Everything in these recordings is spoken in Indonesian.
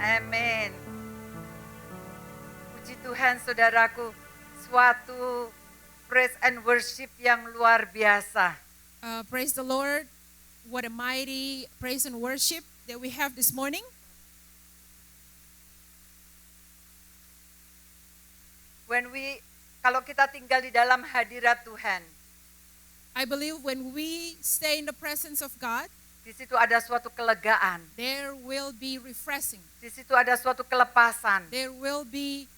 Amin. Puji Tuhan saudaraku, suatu praise and worship yang luar biasa. Praise the Lord. What a mighty praise and worship that we have this morning. Kalau kita tinggal di dalam hadirat Tuhan, I believe when we stay in the presence of God, di situ ada suatu kelegaan, there will be refreshing. di situ ada suatu kelepasan, There will be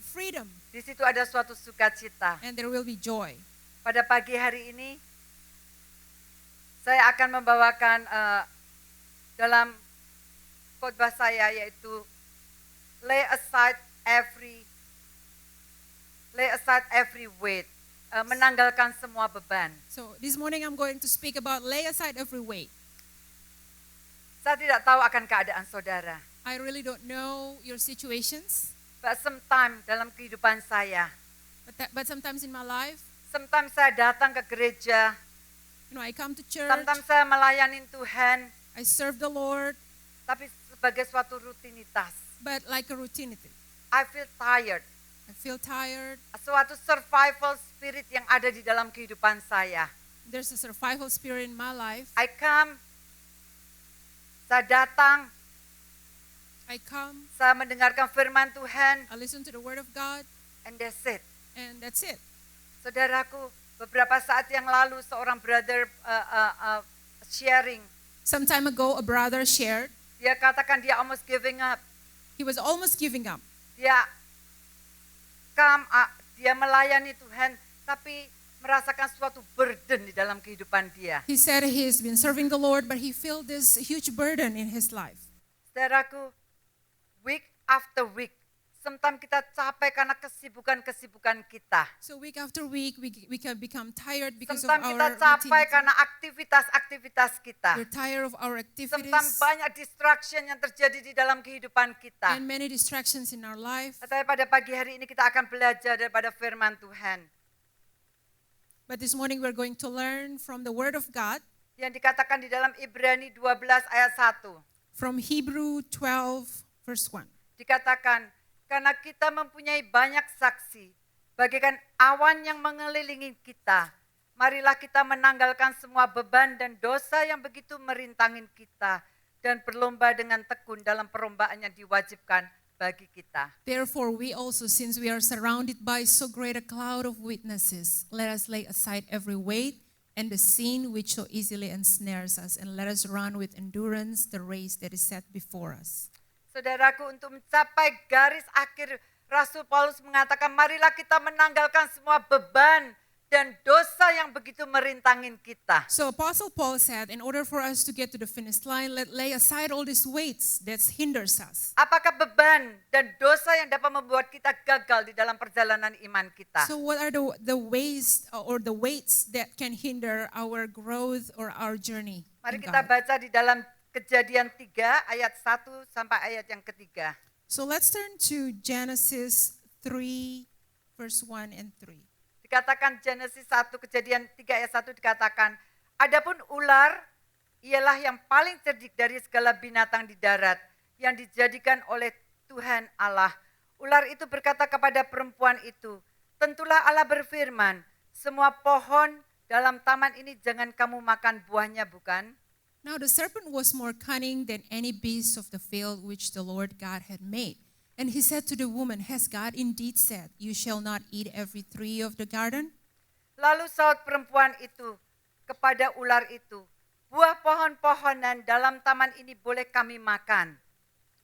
freedom, di situ ada suatu sukacita. and there will be joy. Pada pagi hari ini, saya akan membawakan dalam khotbah saya, yaitu lay aside every weight, menanggalkan semua beban. So this morning I'm going to speak about lay aside every weight. Saya tidak tahu akan keadaan saudara, I really don't know your situations, but sometimes dalam kehidupan saya, but sometimes in my life, sometimes saya datang ke gereja, I come to church, sometimes saya melayani Tuhan, I serve the Lord, tapi sebagai suatu rutinitas. but like a routine. I feel tired. I feel tired. Suatu survival spirit yang ada di dalam kehidupan saya. There's a survival spirit in my life. Saya datang, I come, saya mendengarkan firman Tuhan, I listen to the word of God, and that's it. and that's it. Saudaraku, beberapa saat yang lalu seorang brother sharing, Some time ago, a brother shared, dia katakan dia almost giving up. he was almost giving up. Dia melayani Tuhan, tapi merasakan suatu burden di dalam kehidupan dia. He said he's been serving the Lord, but he felt this huge burden in his life. Saudaraku, week after week, sometimes kita capek karena kesibukan-kesibukan kita. So week after week, we can become tired because of Sometimes kita our capek routine. karena aktivitas-aktivitas kita. We're tired of our activities Sometimes banyak distraction yang terjadi di dalam kehidupan kita. and many distractions in our life. Tetapi pada pagi hari ini kita akan belajar daripada firman Tuhan. But this morning we're going to learn from the word of God, Yang dikatakan di dalam Ibrani 12 ayat 1. from Hebrew 12 verse 1. Dikatakan, karena kita mempunyai banyak saksi, bagaikan awan yang mengelilingi kita, marilah kita menanggalkan semua beban dan dosa yang begitu merintangin kita, dan berlomba dengan tekun dalam perlombaan yang diwajibkan bagi kita. Therefore, we also, since we are surrounded by so great a cloud of witnesses, let us lay aside every weight and the sin which so easily ensnares us, and let us run with endurance the race that is set before us. Saudaraku, untuk mencapai garis akhir, Rasul Paulus mengatakan, marilah kita menanggalkan semua beban dan dosa yang begitu merintangin kita. So Apostle Paul said, in order for us to get to the finish line, let's lay aside all these weights that hinders us. Apakah beban dan dosa yang dapat membuat kita gagal di dalam perjalanan iman kita? So what are the ways or the weights that can hinder our growth or our journey? Mari in kita God? baca di dalam Kejadian 3 ayat 1 sampai ayat yang ketiga. So let's turn to Genesis 3 verse 1 and 3. Dikatakan Genesis 1, Kejadian 3 ayat 1 dikatakan, adapun ular ialah yang paling cerdik dari segala binatang di darat yang dijadikan oleh Tuhan Allah. Ular itu berkata kepada perempuan itu, tentulah Allah berfirman, semua pohon dalam taman ini jangan kamu makan buahnya, bukan? Now the serpent was more cunning than any beast of the field which the Lord God had made. And he said to the woman, has God indeed said, you shall not eat every tree of the garden? Lalu saut perempuan itu kepada ular itu, buah pohon-pohonan dalam taman ini boleh kami makan.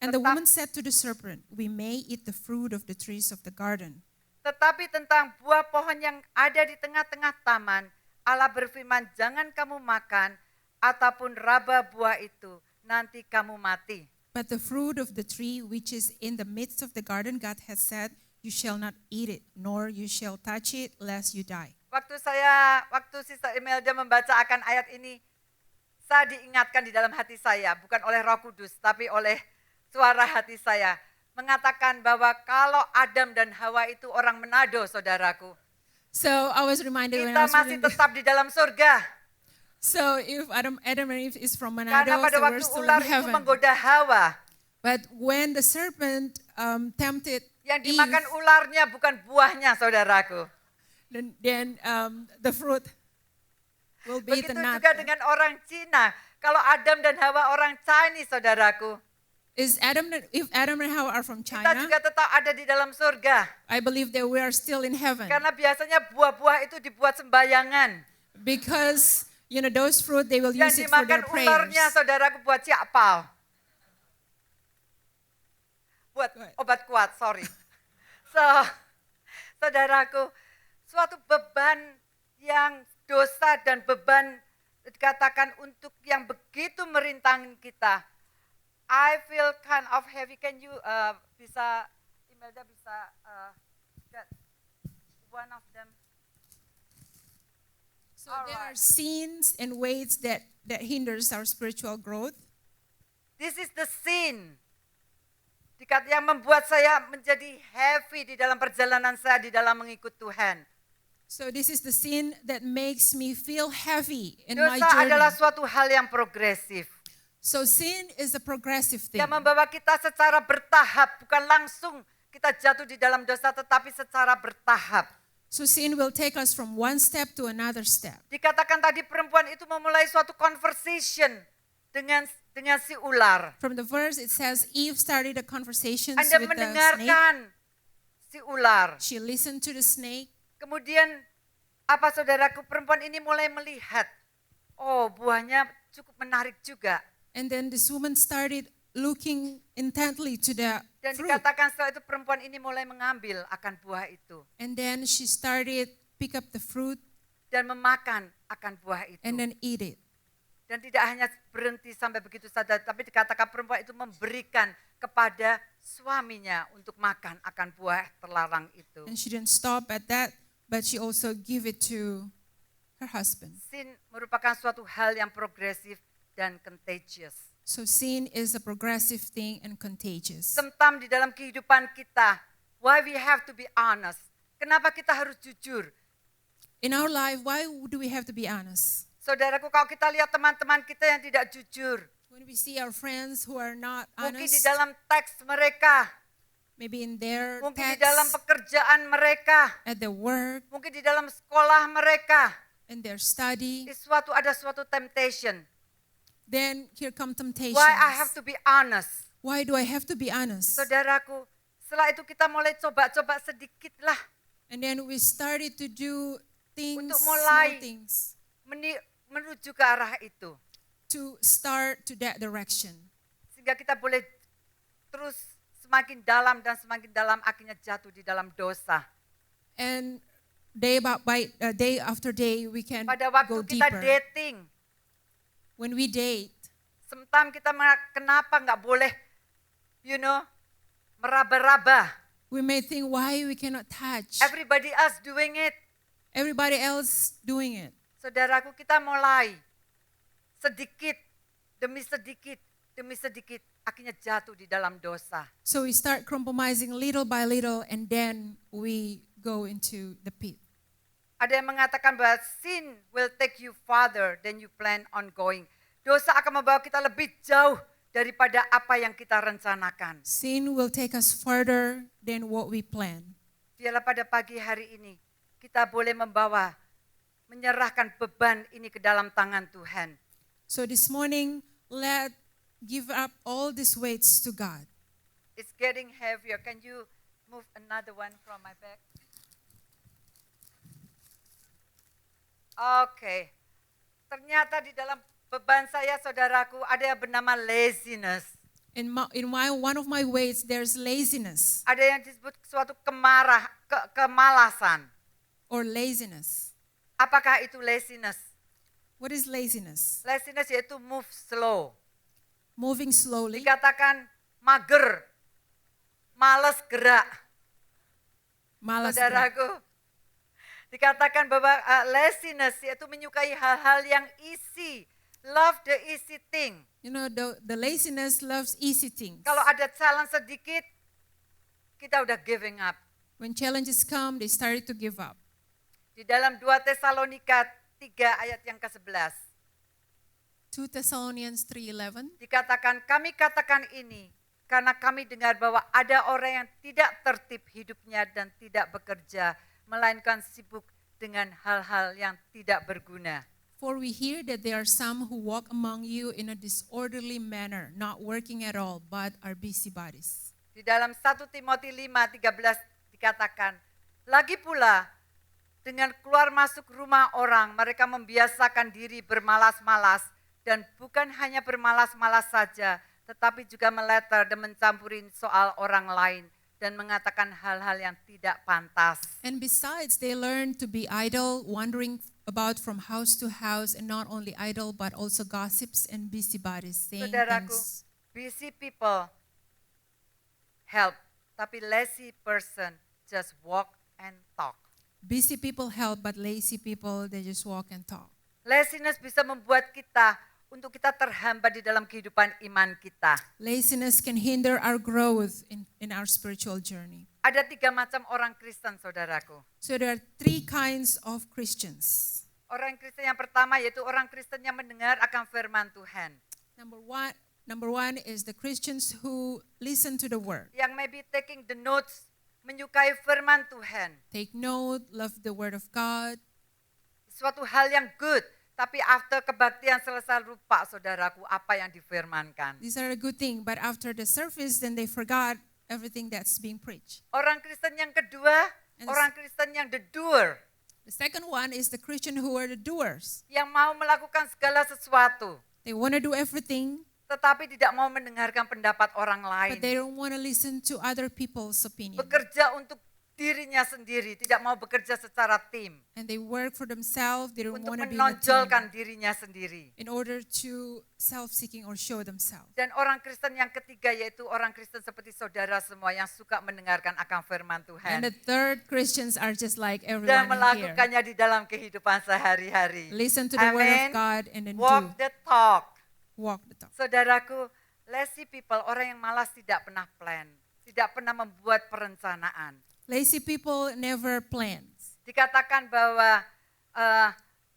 And the woman said to the serpent, we may eat the fruit of the trees of the garden. Tetapi tentang buah pohon yang ada di tengah-tengah taman, Allah berfirman, jangan kamu makan, ataupun raba buah itu, nanti kamu mati. But the fruit of the tree which is in the midst of the garden, God has said, you shall not eat it, nor you shall touch it, lest you die. Waktu Sister Imelda membaca akan ayat ini, saya diingatkan di dalam hati saya, bukan oleh Roh Kudus, tapi oleh suara hati saya, mengatakan bahwa kalau Adam dan Hawa itu orang Manado, saudaraku, So I was reminded when kita I was masih reading tetap di dalam surga. So if Adam and Eve is from Karena Manado, pada so we're waktu still ular in itu heaven. menggoda Hawa, But when the serpent tempted Yang Eve, dimakan ularnya bukan buahnya, saudaraku. then the fruit will be Begitu eaten not. juga dengan orang Cina. Kalau Adam dan Hawa orang Chinese, saudaraku, If Adam and Hawa are from kita China, juga tetap ada di dalam surga. I believe that we are still in heaven. Karena biasanya buah-buah itu dibuat sembayangan. Because, those fruit, they will use Yang it for their dimakan prayers. ularnya, saudaraku, buat siapal. Buat obat kuat, sorry. So, saudaraku, suatu beban yang dosa dan beban dikatakan untuk yang begitu merintangi kita. I feel kind of heavy. Can you bisa Imelda bisa get one of them? So there are sins and weights that hinders our spiritual growth. This is the sin. Yang membuat saya menjadi heavy di dalam perjalanan saya di dalam mengikut Tuhan. So this is the sin that makes me feel heavy in my Dosa journey. adalah suatu hal yang progresif. So sin is a progressive thing. Yang membawa kita secara bertahap, bukan langsung kita jatuh di dalam dosa, tetapi secara bertahap. So sin will take us from one step to another step. Dikatakan tadi perempuan itu memulai suatu conversation dengan si ular. From the verse it says Eve started a conversation Anda with the snake. mendengarkan si ular. She listened to the snake. Kemudian apa saudaraku, perempuan ini mulai melihat, oh buahnya cukup menarik juga. And then this woman started looking intently to the Dan fruit. dikatakan setelah itu perempuan ini mulai mengambil akan buah itu. And then she started pick up the fruit Dan memakan akan buah itu. and then eat it. Dan tidak hanya berhenti sampai begitu saja, tapi dikatakan perempuan itu memberikan kepada suaminya untuk makan akan buah terlarang itu. And she didn't stop at that, but she also give it to her husband. Sin merupakan suatu hal yang progresif dan contagious. So sin is a progressive thing and contagious. Sentam di dalam kehidupan kita. Why we have to be honest? Kenapa kita harus jujur? In our life, why do we have to be honest? Saudaraku, kalau kita lihat teman-teman kita yang tidak jujur, When we see our friends who are not mungkin di honest, dalam teks mereka, maybe in their mungkin di dalam text, pekerjaan mereka, at their work, mungkin di dalam sekolah mereka, in their study, ada suatu temptation. then here come temptations. Why I have to be honest? Why do I have to be honest? Saudaraku, setelah itu kita mulai coba-coba sedikit lah And then we started to do things, Untuk small mulai. things, menuju ke arah itu. to start to that direction. Sehingga kita boleh terus semakin dalam dan semakin dalam akhirnya jatuh di dalam dosa. And day after day, we can Pada waktu go kita deeper. dating, When we date, sometimes kita kenapa nggak boleh, meraba-raba. we may think why we cannot touch. Everybody else doing it. Everybody else doing it. Saudaraku, kita mulai sedikit demi sedikit, akhirnya jatuh di dalam dosa. So we start compromising little by little, and then we go into the pit. Ada yang mengatakan bahwa sin will take you farther than you plan on going. Dosa akan membawa kita lebih jauh daripada apa yang kita rencanakan. Sin will take us further than what we plan. Biarlah pada pagi hari ini kita boleh menyerahkan beban ini ke dalam tangan Tuhan. So this morning, give up all these weights to God. It's getting heavier. Can you move another one from my back? Oke. Ternyata di dalam beban saya, saudaraku, ada yang bernama laziness. One of my weights, there's laziness Ada yang disebut suatu kemalasan. or laziness. Apakah itu laziness? What is laziness? Laziness yaitu move slow. Moving slowly. Dikatakan mager, malas gerak. Malas gerak. Saudaraku, dikatakan bahwa laziness yaitu menyukai hal-hal yang easy. Love the easy thing. The laziness loves easy things. Kalau ada challenge sedikit, kita udah giving up. When challenges come, they started to give up. Di dalam 2 Tesalonika 3 ayat yang ke-11. 2 Thessalonians 3:11. Dikatakan, kami katakan ini karena kami dengar bahwa ada orang yang tidak tertib hidupnya dan tidak bekerja, melainkan sibuk dengan hal-hal yang tidak berguna. For we hear that there are some who walk among you in a disorderly manner, not working at all, but are busybodies. Di dalam 1 Timotius 5:13 dikatakan, lagi pula dengan keluar masuk rumah orang, mereka membiasakan diri bermalas-malas, dan bukan hanya bermalas-malas saja, tetapi juga meleter dan mencampurin soal orang lain, dan mengatakan hal-hal yang tidak pantas. And besides, they learn to be idle, wandering about from house to house, and not only idle, but also gossips and busybodies, saying Saudaraku, things. busy people help, tapi lazy person just walk and talk. Busy people help, but lazy people, they just walk and talk. Laziness bisa membuat kita untuk kita terhambat di dalam kehidupan iman kita. Laziness can hinder our growth in our spiritual journey. Ada 3 macam orang Kristen, saudaraku. So there are 3 kinds of Christians. Orang Kristen yang pertama yaitu orang Kristen yang mendengar akan firman Tuhan. Number one is the Christians who listen to the word. Yang maybe taking the notes, menyukai firman Tuhan. Take note, love the word of God. Suatu hal yang good. Tapi after kebaktian selesai lupa, saudaraku, apa yang difirmankan. These are a good thing, but after the service, then they forgot everything that's being preached. Orang Kristen yang kedua, orang Kristen yang the doer. The second one is the Christian who are the doers. Yang mau melakukan segala sesuatu. They want to do everything, Tetapi tidak mau mendengarkan pendapat orang but lain. they don't want to listen to other people's opinion. Bekerja untuk dirinya sendiri, tidak mau bekerja secara tim. And they work for themselves, they don't Untuk want to be in a menonjolkan team dirinya sendiri. in order to self-seeking or show themselves. Dan orang Kristen yang ketiga yaitu orang Kristen seperti saudara semua yang suka mendengarkan akan firman And Tuhan. the third Christians are just like Dan everyone in here. melakukannya di dalam kehidupan sehari-hari. Listen to the word of Amen. God and then Walk the talk. walk the talk. Saudaraku, lazy people, orang yang malas tidak pernah plan. Tidak pernah membuat perencanaan. Lazy people never plans. Dikatakan bahwa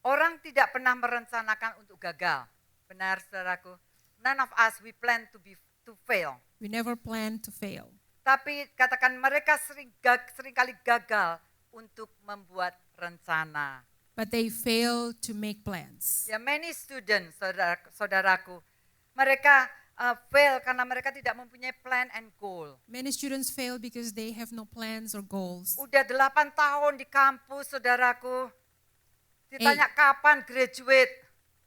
orang tidak pernah merencanakan untuk gagal. Benar, saudaraku? None of us, we plan to fail. We never plan to fail. Tapi katakan mereka seringkali gagal untuk membuat rencana. But they fail to make plans. Ya, many students, saudaraku, mereka fail karena mereka tidak mempunyai plan and goal. Many students fail because they have no plans or goals. Udah 8 tahun di kampus, saudaraku. Ditanya kapan graduate.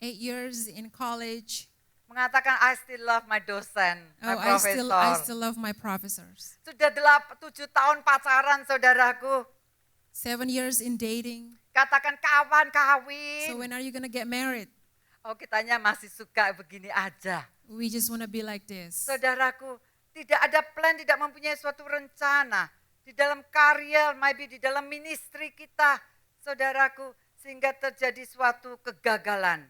8 years in college. Mengatakan I still love my dosen, my I professor. still love my professors. Sudah 7 tahun pacaran, saudaraku. 7 years in dating. Katakan kapan So kawin. when are you going to get married? Oh, kitanya masih suka begini aja. We just want to be like this. Saudaraku, tidak ada plan, tidak mempunyai suatu rencana. Di dalam karya, maybe di dalam ministry kita, saudaraku, sehingga terjadi suatu kegagalan.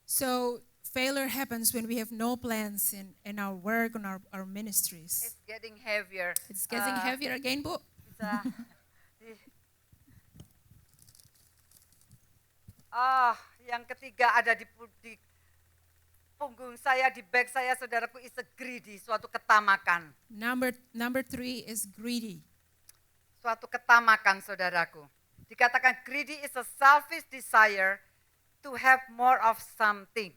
So failure happens when we have no plans in our work, on our ministries. It's getting heavier. It's getting heavier again, Bu. Bisa yang ketiga ada di punggung saya, di back saya, saudaraku, is a greedy, suatu ketamakan. Number 3 is greedy. Suatu ketamakan, saudaraku. Dikatakan greedy is a selfish desire to have more of something.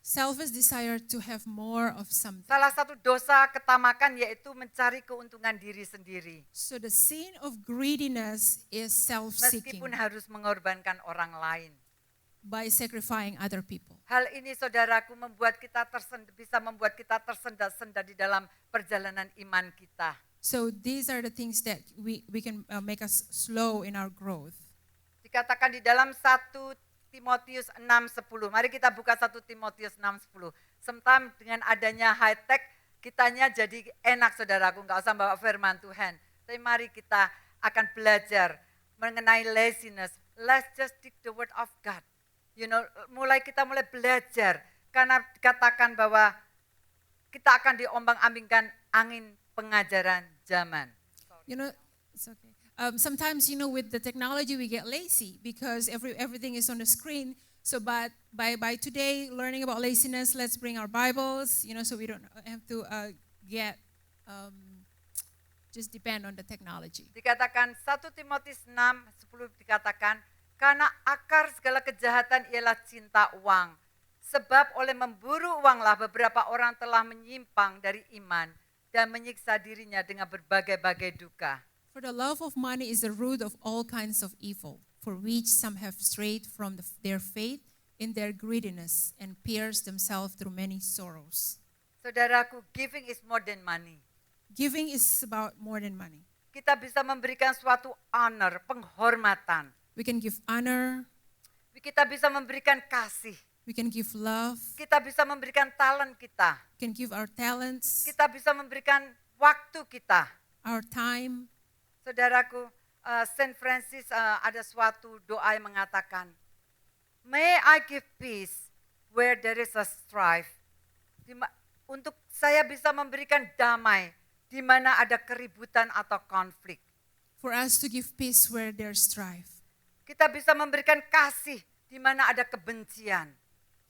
Selfish desire to have more of something. Salah satu dosa ketamakan yaitu mencari keuntungan diri sendiri. So the sin of greediness is self-seeking Meskipun harus mengorbankan orang lain. by sacrificing other people. Hal ini, saudaraku, bisa membuat kita tersendat-sendat di dalam perjalanan iman kita. So these are the things that we can make us slow in our growth. Dikatakan di dalam 1 Timotius 6:10. Mari kita buka 1 Timotius 6:10. Sementara dengan adanya high tech, kitanya jadi enak, saudaraku, enggak usah bawa firman Tuhan. Tapi mari kita akan belajar mengenai laziness. Let's just dig the word of God. Kita mulai belajar karena dikatakan bahwa kita akan diombang-ambingkan angin pengajaran zaman. It's okay. Sometimes, with the technology we get lazy because everything is on the screen. So, but by today learning about laziness, let's bring our Bibles, so we don't have to get just depend on the technology. Dikatakan 1 Timotius 6:10 dikatakan, karena akar segala kejahatan ialah cinta uang. Sebab oleh memburu uanglah beberapa orang telah menyimpang dari iman dan menyiksa dirinya dengan berbagai-bagai duka. For the love of money is the root of all kinds of evil, for which some have strayed from their faith in their greediness and pierced themselves through many sorrows. Saudaraku, giving is more than money. Giving is about more than money. Kita bisa memberikan suatu honor, penghormatan. We can give honor, Kita bisa memberikan kasih. we can give love, Kita bisa memberikan talent kita. we can give our talents, Kita bisa memberikan waktu kita. our time. Saudaraku, Saint Francis ada suatu doa yang mengatakan, May I give peace where there is a strife. Untuk saya bisa memberikan damai di mana ada keributan atau konflik. For us to give peace where there's strife. Kita bisa memberikan kasih di mana ada kebencian.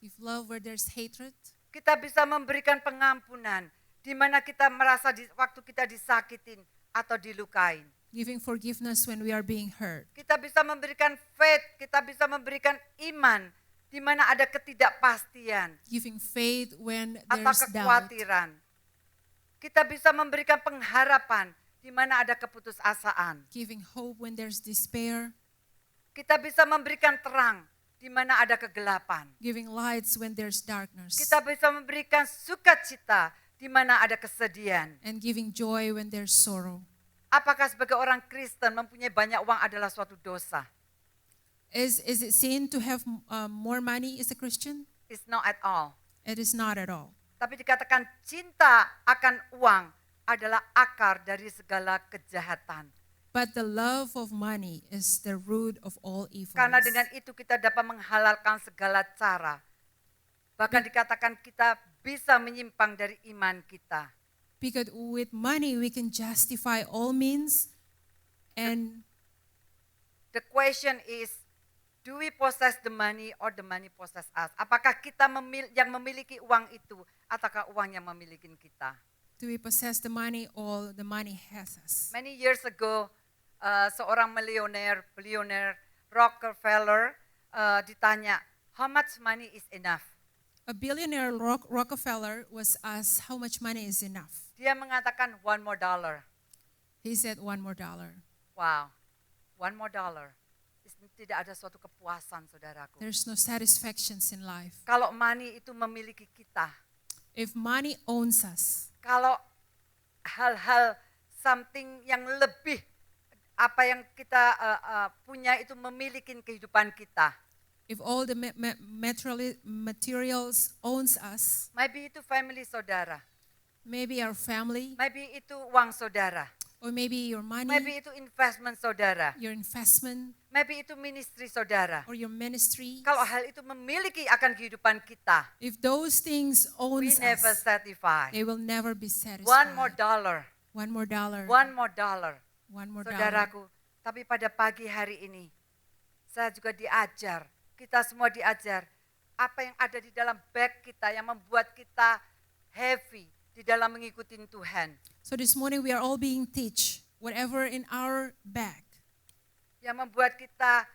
Give love where there's hatred. Kita bisa memberikan pengampunan di mana kita merasa waktu kita disakitin atau dilukain. Giving forgiveness when we are being hurt. Kita bisa memberikan faith, kita bisa memberikan iman di mana ada ketidakpastian Giving faith when atau there's doubt. kekhawatiran. Kita bisa memberikan pengharapan di mana ada keputusasaan. Giving hope when there's despair. Kita bisa memberikan terang di mana ada kegelapan. Giving lights when there's darkness. Kita bisa memberikan sukacita di mana ada kesedihan. And giving joy when there's sorrow. Apakah sebagai orang Kristen mempunyai banyak uang adalah suatu dosa? Is it sin to have more money as a Christian? It's not at all. It is not at all. Tapi dikatakan cinta akan uang adalah akar dari segala kejahatan. But the love of money is the root of all evil. Karena dengan itu kita dapat menghalalkan segala cara. Bahkan dikatakan kita bisa menyimpang dari iman kita. Because with money we can justify all means, and The question is, do we possess the money or the money possess us? Apakah kita yang memiliki uang itu ataukah uang yang memiliki kita? do we possess the money or the money has us? Many years ago, seorang billionaire Rockefeller ditanya, how much money is enough? A billionaire Rockefeller was asked how much money is enough. Dia mengatakan $1 more. He said $1 more. Wow, $1 more. Tidak ada suatu kepuasan, saudaraku. There's no satisfactions in life. Kalau money itu memiliki kita, If money owns us, kalau hal-hal something yang lebih apa yang kita punya itu memiliki kehidupan kita. if all the materials owns us, Maybe itu family saudara, maybe our family, maybe itu uang saudara, or maybe your money, maybe itu investment saudara, your investment, maybe itu ministry saudara. or your ministry. Kalau hal itu memiliki akan kehidupan kita, If those things we owns never us, satisfy. they will never be satisfied. $1 more. $1 more. $1 more. $1 more. Saudaraku, tapi pada pagi hari ini, saya juga diajar, kita semua diajar, apa yang ada di dalam bag kita yang membuat kita heavy di dalam mengikuti Tuhan. So this morning we are all being teach whatever in our bag Yang membuat kita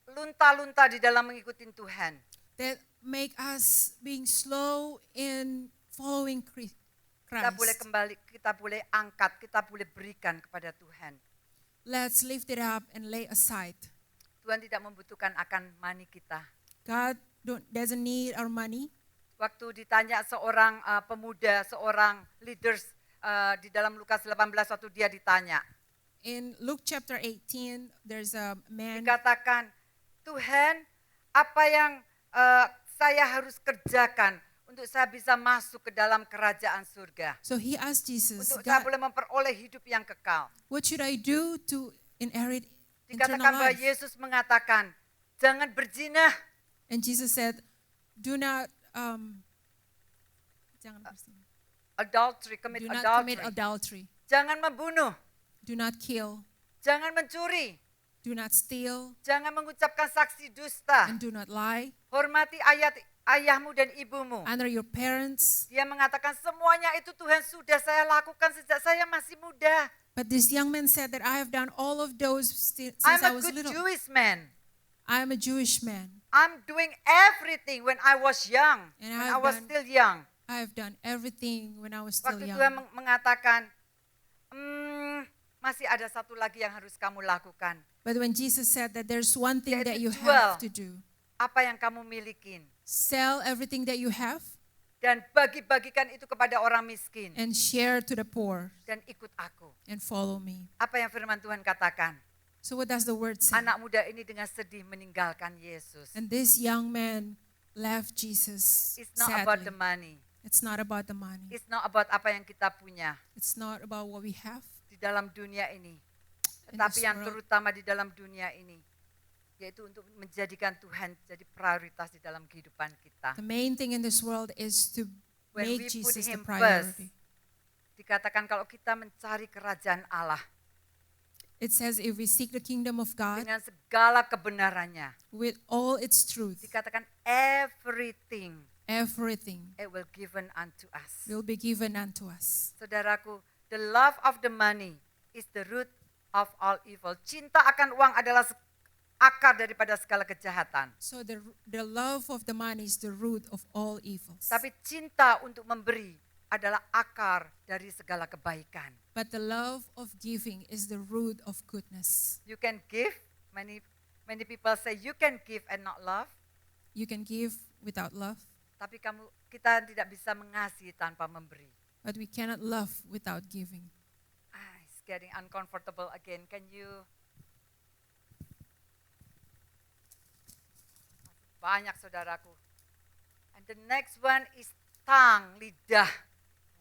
terlunta-lunta di dalam mengikuti Tuhan. that make us being slow in following Christ. Kita boleh kembali, kita boleh angkat, kita boleh berikan kepada Tuhan. Let's lift it up and lay aside. Tuhan tidak membutuhkan akan money kita. God doesn't need our money. Waktu ditanya seorang pemuda, seorang leaders di dalam Lukas 18 waktu dia ditanya, In Luke chapter 18, there's a man. dikatakan, Tuhan, apa yang saya harus kerjakan untuk saya bisa masuk ke dalam kerajaan surga? So he asked Jesus, Untuk saya God, boleh memperoleh hidup yang kekal. what should I do to inherit eternal Dikatakan bahwa life? Yesus mengatakan, jangan berzina, And Jesus said, do not jangan berzina. commit Do not commit adultery. adultery. Jangan membunuh, Do not kill. jangan mencuri, Do not steal. jangan mengucapkan saksi dusta. And do not lie. Hormati ayahmu dan ibumu. honor your parents. Dia mengatakan semuanya itu Tuhan sudah saya lakukan sejak saya masih muda. But this young man said that I have done all of those since I'm I a was good little. Jewish man. I am a Jewish man. I'm doing everything when I was young. And When I've I was done- still young. I have done everything when I was still Waktu young. Tuhan mengatakan, masih ada satu lagi yang harus kamu lakukan. But when Jesus said that there's one thing that you Yaitu have jual. to do, Apa yang kamu milikin. sell everything that you have Dan bagi-bagikan itu kepada orang miskin. and share to the poor Dan ikut aku. and follow me. Apa yang firman Tuhan katakan? So what does the word say? Anak muda ini dengan sedih meninggalkan Yesus. And this young man left Jesus It's not about the sadly. money. It's not about the money. It's not about apa yang kita punya It's not about what we have. di dalam dunia ini. In Tetapi this yang world. terutama di dalam dunia ini, yaitu untuk menjadikan Tuhan jadi prioritas di dalam kehidupan kita. The main thing in this world is to When make we put Jesus the him priority. Dikatakan kalau kita mencari kerajaan Allah It says if we seek the kingdom of God dengan segala kebenarannya, with all its truth, dikatakan everything everything it will given unto us. will be given unto us. Saudaraku, the love of the money is the root of all evil. Cinta akan uang adalah akar daripada segala kejahatan. So the love of the money is the root of all evils. Tapi cinta untuk memberi adalah akar dari segala kebaikan. But the love of giving is the root of goodness. You can give, many people say you can give and not love. You can give without love, Tapi kita tidak bisa mengasihi tanpa memberi. but we cannot love without giving. It's getting uncomfortable again. Can you? Banyak saudaraku. And the next one is tongue, lidah.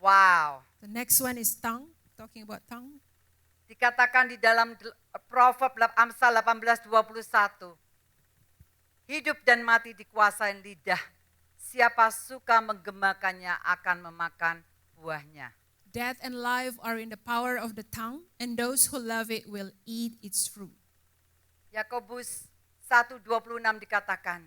Wow. The next one is tongue, talking about tongue. Dikatakan di dalam Proverb Amsal 18:21. Hidup dan mati dikuasai lidah. Siapa suka menggemakannya akan memakan buahnya. Death and life are in the power of the tongue, and those who love it will eat its fruit. Yakobus 1:26 dikatakan,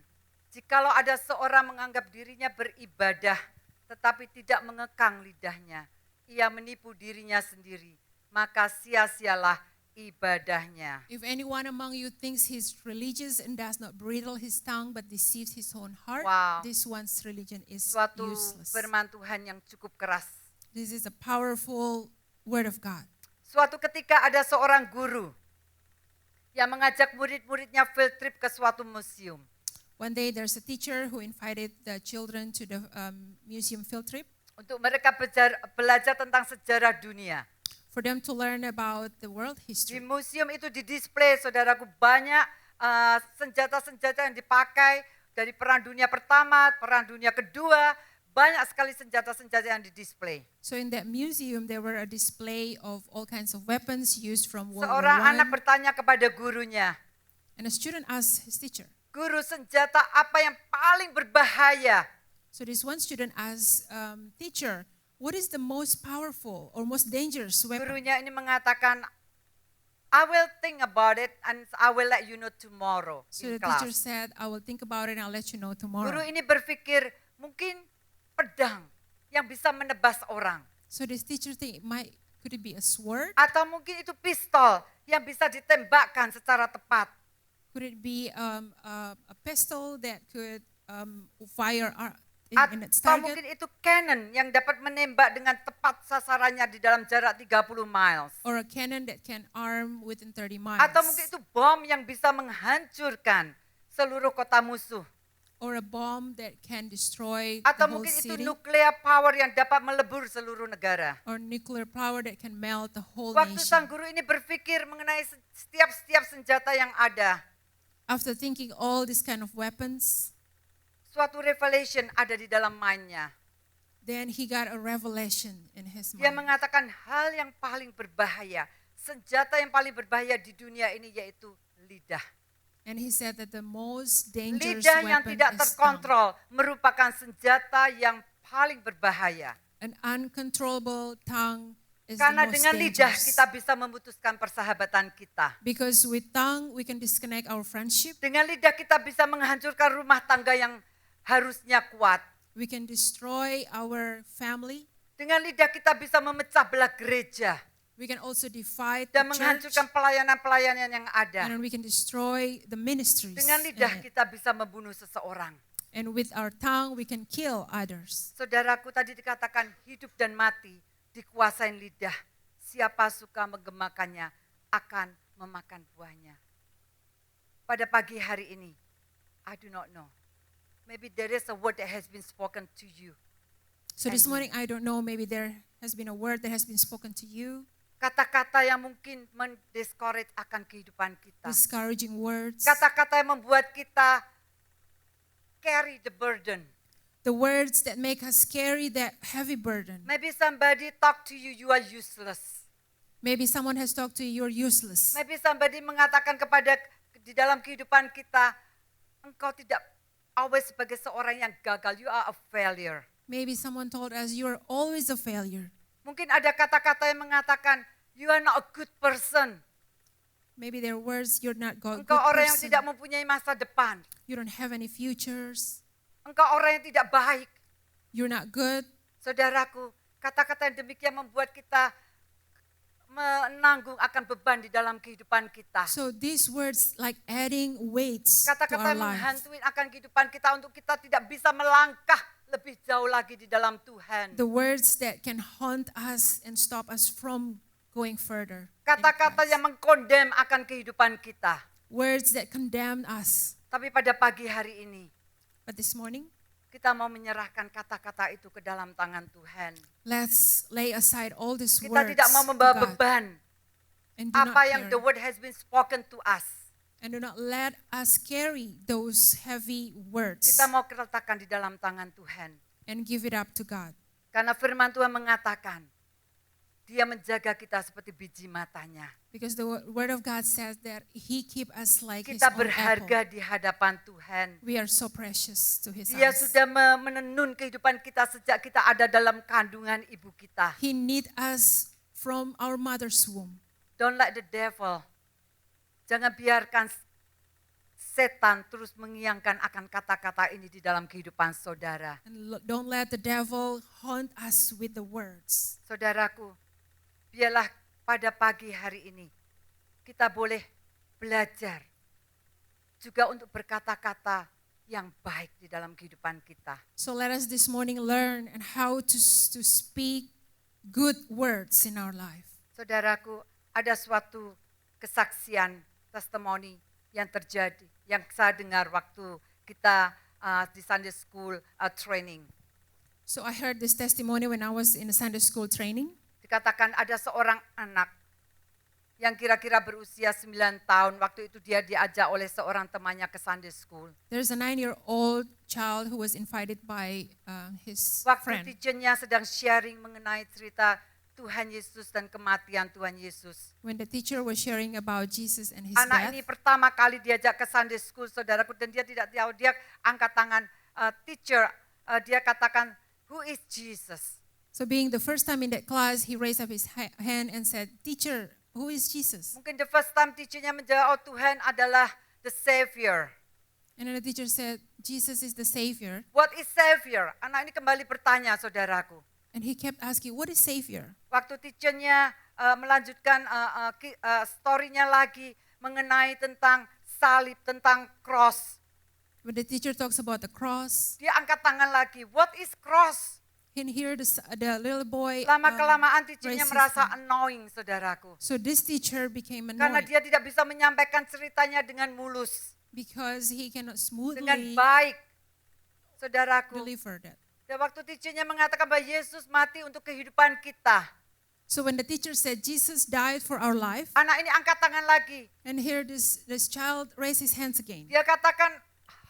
jikalau ada seorang menganggap dirinya beribadah tetapi tidak mengekang lidahnya, ia menipu dirinya sendiri, maka sia-sialah ibadahnya. If anyone among you thinks he's religious and does not bridle his tongue but deceives his own heart, Wow. this one's religion is Suatu useless. firman Tuhan yang cukup keras. This is a powerful word of God. Suatu ketika ada seorang guru yang mengajak murid-muridnya field trip ke suatu museum. One day there's a teacher who invited the children to the museum field trip Untuk mereka belajar tentang sejarah dunia. for them to learn about the world Di history. museum itu didisplay, saudaraku, banyak senjata-senjata yang dipakai dari Perang Dunia Pertama, Perang Dunia Kedua, banyak sekali senjata-senjata yang didisplay. So in that museum there were a display of all kinds of weapons used from World War Seorang anak I. bertanya kepada gurunya, And a student asked his teacher. guru, senjata apa yang paling berbahaya? So this one student asked, teacher, what is the most powerful or most dangerous weapon? Gurunya ini mengatakan, I will think about it and I will let you know tomorrow So in the teacher class. said, I will think about it and I'll let you know Guru tomorrow. ini berpikir mungkin pedang yang bisa menebas orang. So this teacher think could it be a sword? Atau mungkin itu pistol yang bisa ditembakkan secara tepat. Could it be a pistol that could fire in its Atau target? mungkin itu cannon yang dapat menembak dengan tepat sasarannya di dalam jarak 30 miles. Or a cannon that can arm within 30 miles? Atau mungkin itu bom yang bisa menghancurkan seluruh kota musuh. Or a bomb that can destroy Atau the whole mungkin itu city? nuclear power yang dapat melebur seluruh negara. Or nuclear power that can melt the whole Waktu sang nation? guru ini berpikir mengenai setiap senjata yang ada, After thinking all these kind of weapons, suatu revelation ada di dalam mindnya. then he got a revelation in his Dia mind. mengatakan hal yang paling berbahaya, senjata yang paling berbahaya di dunia ini yaitu lidah. And he said that the most dangerous Lidah yang weapon tidak is tongue. terkontrol merupakan senjata yang paling berbahaya. An uncontrollable tongue is Karena the most dengan lidah dangerous. kita bisa memutuskan persahabatan kita. Because with tongue we can disconnect our friendship. Dengan lidah kita bisa menghancurkan rumah tangga yang harusnya kuat. We can destroy our family. Dengan lidah kita bisa memecah belah gereja We can also divide dan the church. menghancurkan pelayanan-pelayanan yang ada. And we can destroy the ministries. Dengan lidah in it. kita bisa membunuh seseorang. And with our tongue, we can kill others. Saudaraku, tadi dikatakan hidup dan mati dikuasai lidah. Siapa suka menggemakannya akan memakan buahnya. Pada pagi hari ini, I do not know. Maybe there is a word that has been spoken to you. So this Amen. morning, I don't know, maybe there has been a word that has been spoken to you, Kata-kata yang mungkin mendiscourage akan kehidupan kita. discouraging words, Kata-kata yang membuat kita carry the burden. the words that make us carry that heavy burden. Maybe somebody talk to you are useless. Maybe someone has talked to you, you're useless. Maybe somebody mengatakan kepada di dalam kehidupan kita, engkau tidak always sebagai seorang yang gagal, you are a failure. Maybe someone told us, you're always a failure. Mungkin ada kata-kata yang mengatakan, you are not a good person. Maybe there are words, you're not good Engkau orang yang person. tidak mempunyai masa depan. You don't have any futures. Engkau orang yang tidak baik. You're not good. Saudaraku, kata-kata yang demikian membuat kita menanggung akan beban di dalam kehidupan kita. So these words like adding weights to Kata-kata our yang life. menghantui akan kehidupan kita untuk kita tidak bisa melangkah lebih jauh lagi di dalam Tuhan. The words that can haunt us and stop us from going further. in Kata-kata Christ. yang mengkondem akan kehidupan kita. Words that condemn us. Tapi pada pagi hari ini, But this morning, kita mau menyerahkan kata-kata itu ke dalam tangan Tuhan. let's lay aside all these Kita words tidak mau to membawa God beban and do not apa yang the carry. word has been spoken to us. And do not let us carry those heavy words Kita mau letakkan di dalam tangan Tuhan. and give it up to God. Karena firman Tuhan mengatakan, dia menjaga kita seperti biji matanya. Because the word of God says that He keep us like His Kita own berharga apple. di hadapan Tuhan. We are so precious to His Dia eyes. sudah menenun kehidupan kita sejak kita ada dalam kandungan ibu kita. He need us from our mother's womb. Don't let the devil, jangan biarkan setan terus mengiangkan akan kata-kata ini di dalam kehidupan saudara. And don't let the devil haunt us with the words. Saudaraku, biarlah pada pagi hari ini kita boleh belajar juga untuk berkata-kata yang baik di dalam kehidupan kita. So let us this morning learn and how to speak good words in our life. Saudaraku, ada suatu kesaksian, testimoni yang terjadi, yang saya dengar waktu kita di Sunday School training. So I heard this testimony when I was in a Sunday school training. Dikatakan ada seorang anak yang kira-kira berusia 9 tahun. Waktu itu dia diajak oleh seorang temannya ke Sunday School. There's a 9-year-old child who was invited by his Waktu friend. teachernya sedang sharing mengenai cerita Tuhan Yesus dan kematian Tuhan Yesus. When the teacher was sharing about Jesus and his Anak death, ini pertama kali diajak ke Sunday School, saudaraku, dan dia tidak tahu, dia angkat tangan teacher, dia katakan, who is Jesus? so being the first time in that class, he raised up his hand and said, "Teacher, who is Jesus?" Mungkin the first time teachernya menjawab, oh Tuhan adalah the Savior. And then the teacher said, "Jesus is the Savior." What is Savior? Anak ini kembali bertanya, saudaraku. And he kept asking, "What is Savior?" Waktu teachernya melanjutkan story-nya lagi mengenai tentang salib, tentang cross. When the teacher talks about the cross, Dia angkat tangan lagi, what is cross? and here the little boy Lama-kelamaan teachernya raises merasa hand. annoying, saudaraku. So this teacher became Karena annoyed dia tidak bisa menyampaikan ceritanya dengan mulus, because he cannot dengan smoothly baik. Saudaraku, deliver that. dan waktu teachernya mengatakan bahwa Yesus mati untuk kehidupan kita. So when the teacher said Jesus died for our life, Anak ini angkat tangan lagi. and here this child raised his hands again. Dia katakan,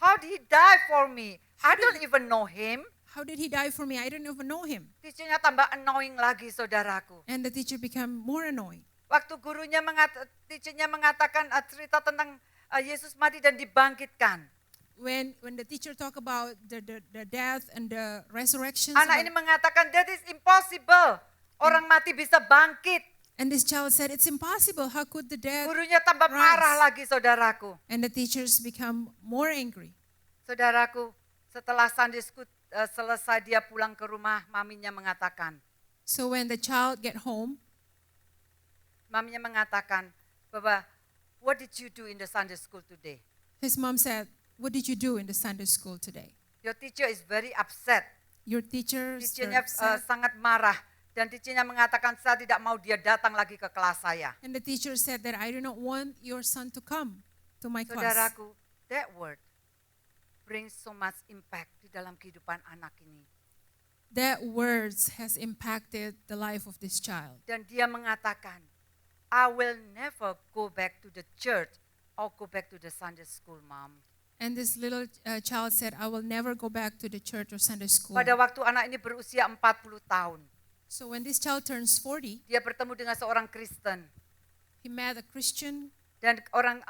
how did he die for me? I don't even know him. How did he die for me? I don't even know him. Teachernya tambah annoying lagi, saudaraku. And the teacher became more annoyed. Waktu teachernya mengatakan cerita tentang Yesus mati dan dibangkitkan. When the teacher talked about the death and the resurrection, Anak ini mengatakan, that is impossible. Orang mati bisa bangkit. and this child said, "It's impossible. How could the dead?" Gurunya tambah marah lagi, saudaraku. And the teachers become more angry. Saudaraku, Setelah Sunday school selesai, dia pulang ke rumah, maminya mengatakan, So when the child get home, bahwa, what did you do in the Sunday school today? his mom said, "What did you do in the Sunday school today?" Your teacher is very upset. Your teachers were Teachernya upset. sangat marah. Dan teachernya mengatakan, saya tidak mau dia datang lagi ke kelas saya. And the teacher said that I do not want your son to come to my class. Saudaraku, that word brings so much impact di dalam kehidupan anak ini. That words has impacted the life of this child. Dan dia mengatakan, I will never go back to the church or go back to the Sunday school, Mom. And this little child said, I will never go back to the church or Sunday school. Pada waktu anak ini berusia 40 tahun, So when this child turns 40, dia bertemu dengan seorang Kristen. he met a Christian, Dan orang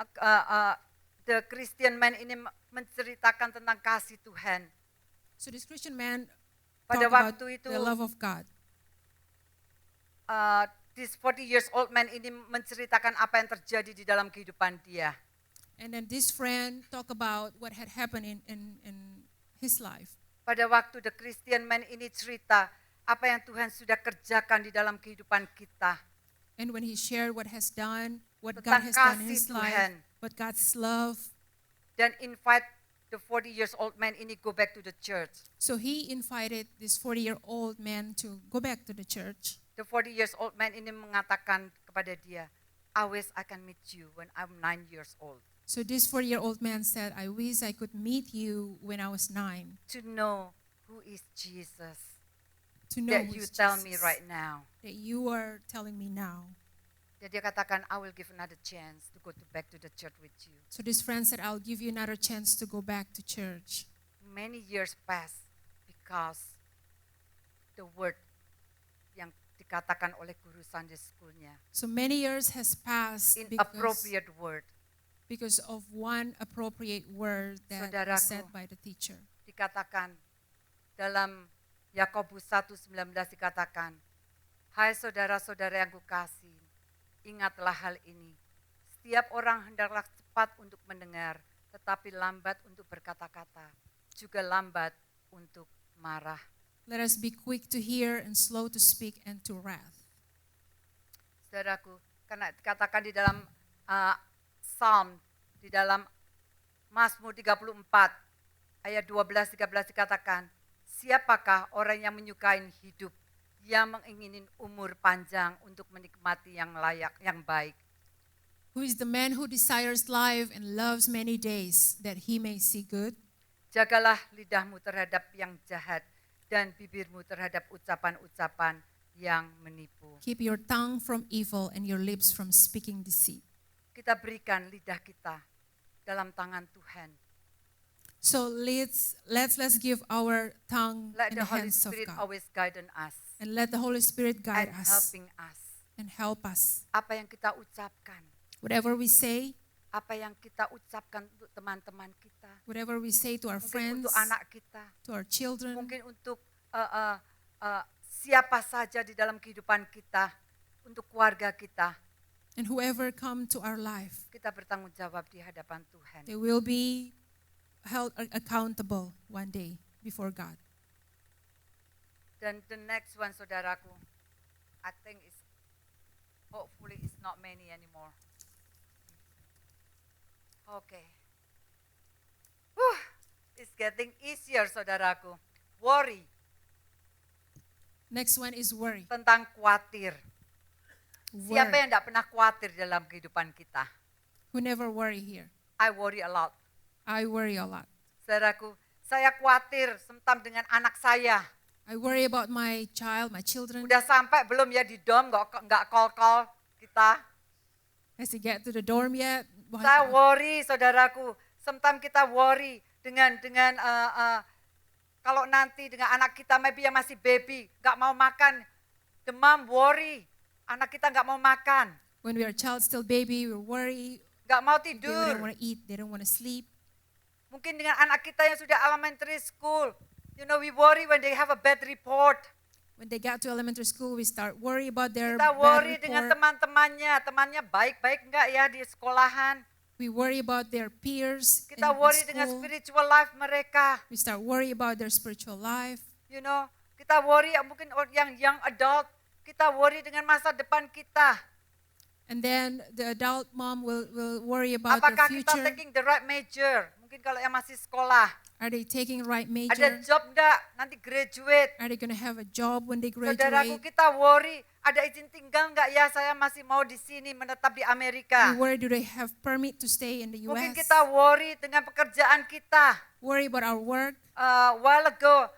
the Christian man ini menceritakan tentang kasih Tuhan. so this Christian man Pada talked about waktu itu, the love of God. This 40 years old man ini menceritakan apa yang terjadi di dalam kehidupan dia. And then this friend talked about what had happened in his life. Pada waktu the Christian man ini cerita apa yang Tuhan sudah kerjakan di dalam kehidupan kita. And when he shared what has done, what Tentang God has done in kasih his Tuhan. life, what God's love. Dan invite the 40 years old man ini go back to the church. So he invited this 40-year-old man to go back to the church. The 40 years old man ini mengatakan kepada dia, I wish I can meet you when I'm 9 years old. So this 40-year-old man said, I wish I could meet you when I was 9. To know who is Jesus To know that who you is tell me Jesus, right now. that you are telling me now. Dan dia katakan, I will give another chance to go back to the church with you. So this friend said, I'll give you another chance to go back to church. Many years pass because the word yang dikatakan oleh guru Sunday school-nya, So many years has passed inappropriate word, because of one appropriate word that was said Saudaraku. by the teacher. dikatakan dalam Yakobus 1:19 dikatakan, hai saudara-saudara yang kukasihi, ingatlah hal ini. Setiap orang hendaklah cepat untuk mendengar, tetapi lambat untuk berkata-kata, juga lambat untuk marah. Let us be quick to hear and slow to speak and to wrath. Saudaraku, karena dikatakan di dalam Psalm, di dalam Mazmur 34 ayat 12-13 dikatakan, siapakah orang yang menyukai hidup, yang menginginin umur panjang untuk menikmati yang layak, yang baik. Who is the man who desires life and loves many days, that he may see good? Jagalah lidahmu terhadap yang jahat dan bibirmu terhadap ucapan-ucapan yang menipu. Keep your tongue from evil and your lips from speaking deceit. Kita berikan lidah kita dalam tangan Tuhan. So let's give our tongue Let in the the Holy hands of Spirit God. always guide us And let the Holy Spirit guide and us helping us. and help us. Apa yang kita ucapkan, Whatever we say, apa yang kita ucapkan untuk teman-teman kita, whatever we say to our mungkin friends, untuk anak kita, to our children, mungkin untuk siapa saja di dalam kehidupan kita, untuk keluarga kita, and whoever come to our life, kita bertanggung jawab di hadapan Tuhan. they will be held accountable one day before God. Dan the next one, saudaraku, I think hopefully it's not many anymore. Okay. It's getting easier, saudaraku. Worry, Next one is worry. tentang khawatir. Siapa Worry. yang tidak pernah khawatir dalam kehidupan kita? Who never worry here? I worry a lot. I worry a lot. Saudaraku, saya khawatir tentang dengan anak saya. I worry about my child, my children. Udah sampai belum ya di dorm, nggak call kita. Has he get to the dorm yet? Saya worry, saudaraku. Sometimes kita worry dengan kalau nanti dengan anak kita maybe yang masih baby, nggak mau makan. The mom worry, anak kita nggak mau makan, When we are child still baby, we worry. nggak mau They don't tidur. want to eat. They don't want to sleep. Mungkin dengan anak kita yang sudah elementary school, we worry when they have a bad report. When they get to elementary school, we start worry about their Kita bad worry dengan report. teman-temannya baik-baik enggak ya di sekolahan. We worry about their peers in Kita worry dengan school. spiritual life mereka. We start worry about their spiritual life. You know, kita worry mungkin yang young adult. Kita worry dengan masa depan kita. And then the adult mom will worry about Apakah their kita future. taking the right major? Mungkin kalau yang masih sekolah. Are they taking the right Ada major? job enggak? Nanti graduate. Are they going to have a job when they Saudaraku, graduate? kita worry. Ada izin tinggal enggak ya? Saya masih mau di sini menetap di Amerika. We worry, do they have permit to stay in the Mungkin US? kita worry dengan pekerjaan kita. Worry about our work. While ago,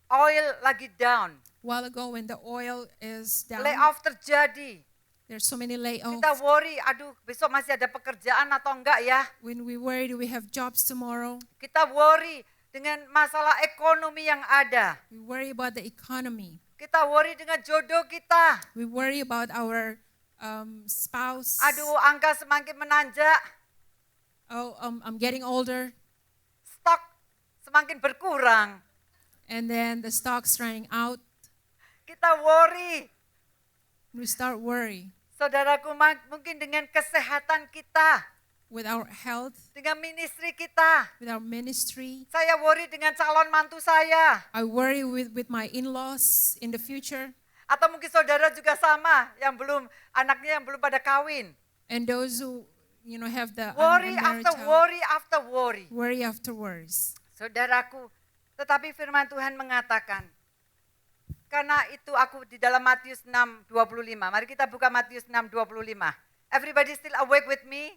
oil lagi down. While ago when the oil is down, Layoff terjadi. there's so many Kita layoffs. worry, aduh besok masih ada pekerjaan atau enggak ya? When we worry, do we have jobs tomorrow? Kita worry dengan masalah ekonomi yang ada. We worry about the economy. Kita worry dengan jodoh kita. We worry about our spouse. Aduh, angka semakin menanjak, Oh, I'm getting older, stok semakin berkurang. and then the stock's running out. Kita worry. We start worry Saudaraku, mungkin dengan kesehatan kita, with our health, dengan ministry kita. with our ministry. Saya worry dengan calon mantu saya. I worry with my in-laws in the future, Atau mungkin saudara juga sama, anaknya yang belum pada kawin. and those who have the Worry unmarried after child. worry after worry. Worry after worries. Saudaraku, tetapi firman Tuhan mengatakan, karena itu aku di dalam Matius 6:25. Mari kita buka Matius 6:25. Everybody still awake with me?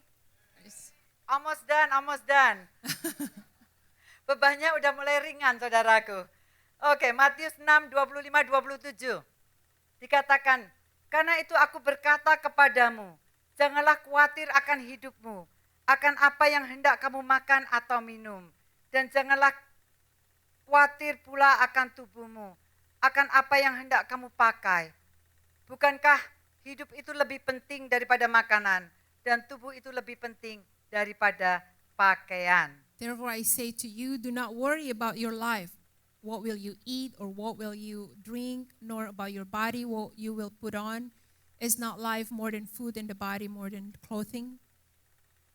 Almost done, almost done. Bebannya udah mulai ringan, saudaraku. Oke, Matius 6:25-27. Dikatakan, karena itu aku berkata kepadamu, janganlah khawatir akan hidupmu, akan apa yang hendak kamu makan atau minum. Dan janganlah khawatir pula akan tubuhmu, akan apa yang hendak kamu pakai. Bukankah hidup itu lebih penting daripada makanan, dan tubuh itu lebih penting daripada pakaian. Therefore I say to you, do not worry about your life. What will you eat or what will you drink, nor about your body what you will put on. Is not life more than food and the body more than clothing?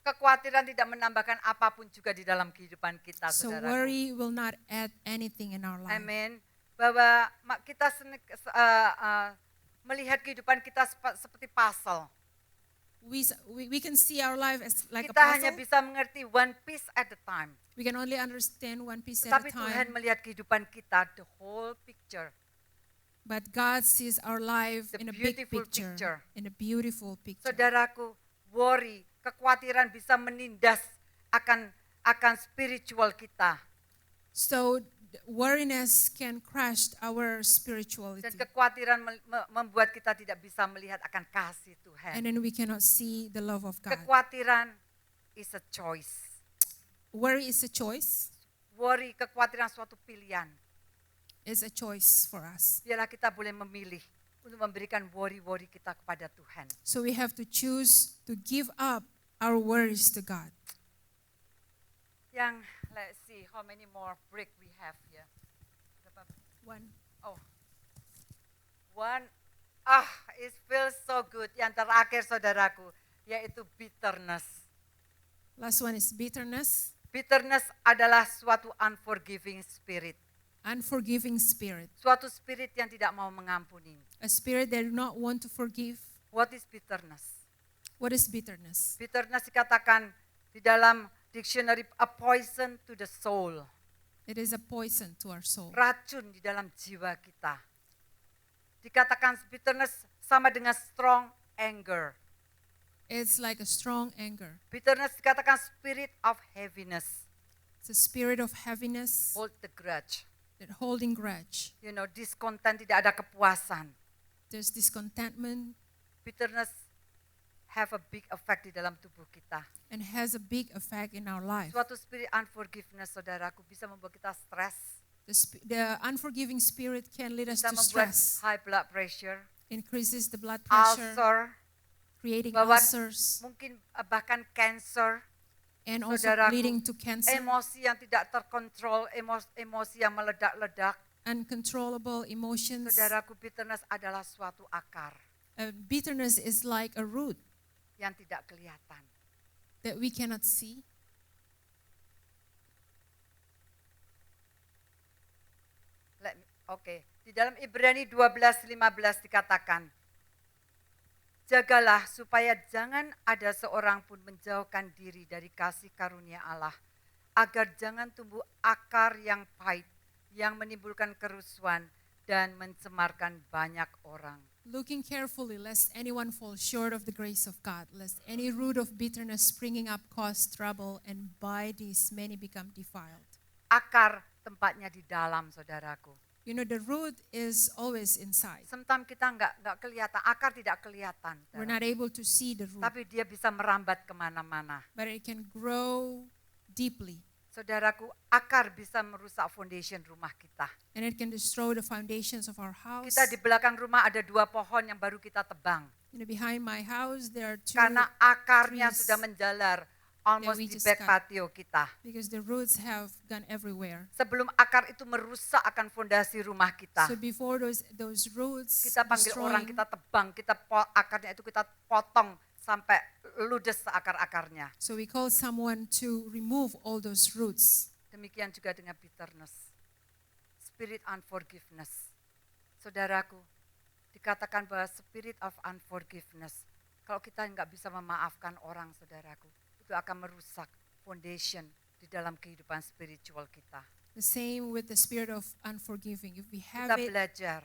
Kekhawatiran tidak menambahkan apapun juga di dalam kehidupan kita, So saudaraku. worry will not add anything in our life. Amin. Bahwa kita melihat kehidupan kita seperti puzzle. We can see our life as like a Kita hanya puzzle. bisa mengerti one piece at a time. We can only understand one piece at Tapi a Tuhan time. melihat kehidupan kita, the whole picture. But God sees our life The in a big beautiful picture. picture. In a beautiful picture. Saudaraku, worry, kekhawatiran bisa menindas akan spiritual kita. So worriness can crush our Dan spirituality. kekhawatiran membuat kita tidak bisa melihat akan kasih Tuhan. And then we cannot see the love of God. Kekhawatiran is a choice. Worry is a choice. Worry, kekhawatiran suatu pilihan. It's a choice for us. Biarlah kita boleh memilih untuk memberikan worry-worry kita kepada Tuhan. So we have to choose to give up our worries to God. Yang, let's see, how many more break we have here? Berapa? Oh, one. It feels so good. Yang terakhir, saudaraku, yaitu bitterness. Last one is bitterness, Bitterness adalah suatu unforgiving spirit. unforgiving spirit. Suatu spirit yang tidak mau mengampuni. A spirit that do not want to forgive. What is bitterness? What is bitterness? Bitterness dikatakan di dalam dictionary a poison to the soul. It is a poison to our soul. Racun di dalam jiwa kita. Dikatakan bitterness sama dengan strong anger. It's like a strong anger. Bitterness dikatakan spirit of heaviness. It's a spirit of heaviness, Hold the grudge. that holding grudge. You know, discontent, tidak ada kepuasan. There's discontentment Bitterness have a big effect di dalam tubuh kita. and has a big effect in our life. Suatu spirit unforgiveness, saudaraku, bisa membuat kita stres. The unforgiving spirit can lead us Bisa to membuat stress, high blood pressure, increases the blood pressure, ulcer, creating bahwa ulcers, mungkin bahkan cancer, and also saudaraku, leading to cancer, emosi yang tidak terkontrol, emosi yang meledak-ledak. uncontrollable emotions. Saudaraku, bitterness adalah suatu akar Bitterness is like a root yang tidak kelihatan. that we cannot see? Oke, di dalam Ibrani 12:15 dikatakan, jagalah supaya jangan ada seorang pun menjauhkan diri dari kasih karunia Allah, agar jangan tumbuh akar yang pahit, yang menimbulkan kerusuhan dan mencemarkan banyak orang. Looking carefully, lest anyone fall short of the grace of God, lest any root of bitterness springing up cause trouble, and by this many become defiled. Akar tempatnya di dalam, saudaraku. You know, the root is always inside. Sometimes kita nggak kelihatan, akar tidak kelihatan. We're not able to see the root, Tapi dia bisa merambat kemana-mana. but it can grow deeply, Saudaraku, akar bisa merusak foundation rumah kita. and it can destroy the foundations of our house. Kita di belakang rumah ada 2 pohon yang baru kita tebang. You know, behind my house there are 2 Karena akarnya trees sudah menjalar almost we di just back cut. patio kita. because the roots have gone everywhere. Sebelum akar itu merusak akan fondasi rumah kita. So before those roots Kita panggil orang, destroying, kita tebang, akarnya itu kita potong sampai ludes akar-akarnya. so we call someone to remove all those roots. Demikian juga dengan bitterness, spirit unforgiveness. Saudaraku, dikatakan bahwa spirit of unforgiveness, kalau kita nggak bisa memaafkan orang, saudaraku, itu akan merusak foundation di dalam kehidupan spiritual kita. The same with the spirit of unforgiving. If we have Kita it, belajar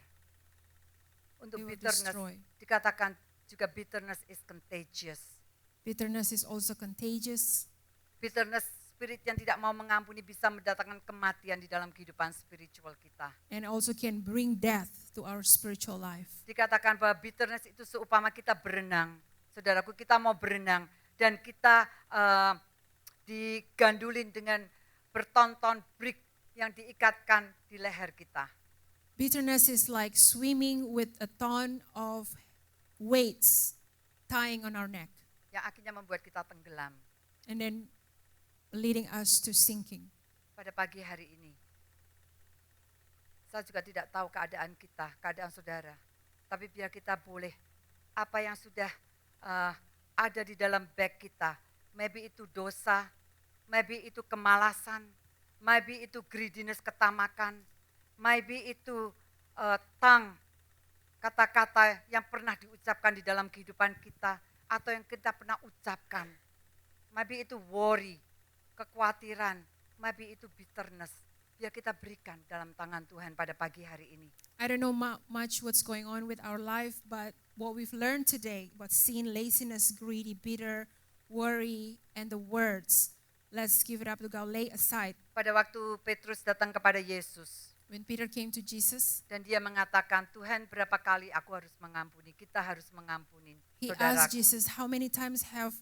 untuk it will bitterness, destroy. dikatakan juga bitterness is contagious. Bitterness is also contagious. Bitterness, spirit yang tidak mau mengampuni bisa mendatangkan kematian di dalam kehidupan spiritual kita. And also can bring death to our spiritual life. Dikatakan bahwa bitterness itu seumpama kita berenang. Saudaraku, kita mau berenang dan kita digandulin dengan bertonton brick yang diikatkan di leher kita. Bitterness is like swimming with a ton of weights tying on our neck Yang akhirnya membuat kita tenggelam. and then leading us to sinking. Pada pagi hari ini, saya juga tidak tahu keadaan kita, keadaan saudara. Tapi biar kita boleh, apa yang sudah ada di dalam bag kita, maybe itu dosa, maybe itu kemalasan, maybe itu greediness, ketamakan, maybe itu kata-kata yang pernah diucapkan di dalam kehidupan kita, atau yang kita pernah ucapkan. Maybe itu worry, kekhawatiran, maybe itu bitterness. Biar kita berikan dalam tangan Tuhan pada pagi hari ini. I don't know much what's going on with our life, but what we've learned today about sin, laziness, greedy, bitter, worry, and the words, let's give it up to God, lay aside. Pada waktu Petrus datang kepada Yesus When Peter came to Jesus, dan dia mengatakan, Tuhan berapa kali aku harus mengampuni, kita harus mengampuni he asked saudaraku. Jesus, how many times have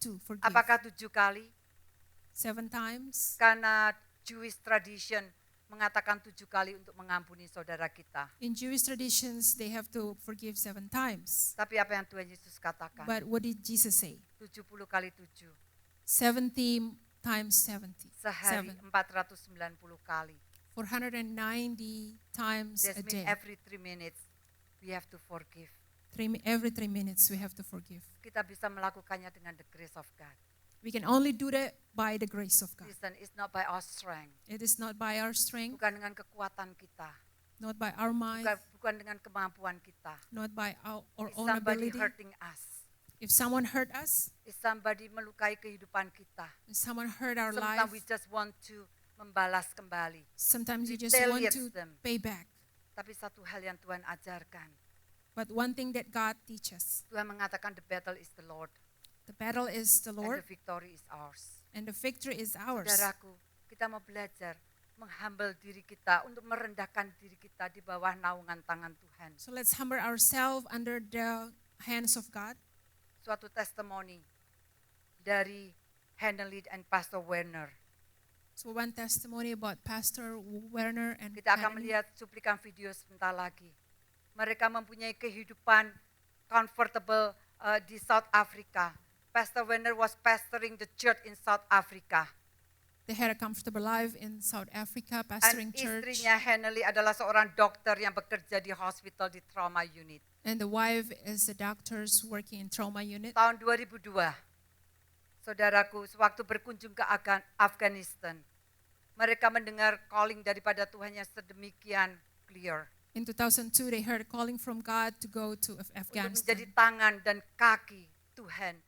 to forgive? Apakah 7 kali? 7 times? Karena Jewish tradition mengatakan 7 kali untuk mengampuni saudara kita. In Jewish traditions, they have to forgive 7 times. Tapi apa yang Tuhan Yesus katakan? But what did Jesus say? 70 kali 7. 70 times 70. Sehari 7. 490 kali. 490 times That a means day. every 3 minutes we have to forgive. Every 3 minutes we have to forgive. Kita bisa melakukannya dengan the grace of God. We can only do that by the grace of God. Listen, it's not by our strength. It is not by our strength, Bukan dengan kekuatan kita. not by our might, Bukan dengan kemampuan kita. not by our If own somebody ability. hurting us. If someone hurt us, If somebody melukai kehidupan kita. if someone hurt our Sometimes life, we just want to membalas kembali. sometimes you just want retaliate to them. pay back. Tapi satu hal yang Tuhan ajarkan. But one thing that God teaches, Tuhan mengatakan the battle is the Lord. the battle is the And Lord the victory is ours. and the victory is ours. Saudaraku, kita mau belajar menghambal diri kita untuk merendahkan diri kita di bawah naungan tangan Tuhan. So let's humble ourselves under the hands of God. Suatu testimoni dari Hanelid and Pastor Werner. So one testimony about Pastor Werner and Kita akan Hannah. melihat cuplikan video sebentar lagi. Mereka mempunyai kehidupan comfortable di South Africa. Pastor Werner was pastoring the church in South Africa. They had a comfortable life in South Africa, Dan pastoring church. istrinya Hanelid adalah seorang dokter yang bekerja di hospital di trauma unit. And the wife is a doctor working in trauma unit. Tahun 2002, Saudaraku, sewaktu berkunjung ke Afghanistan, mereka mendengar calling daripada Tuhan yang sedemikian clear. In 2002, they heard a calling from God to go to Untuk menjadi Afghanistan, tangan dan kaki Tuhan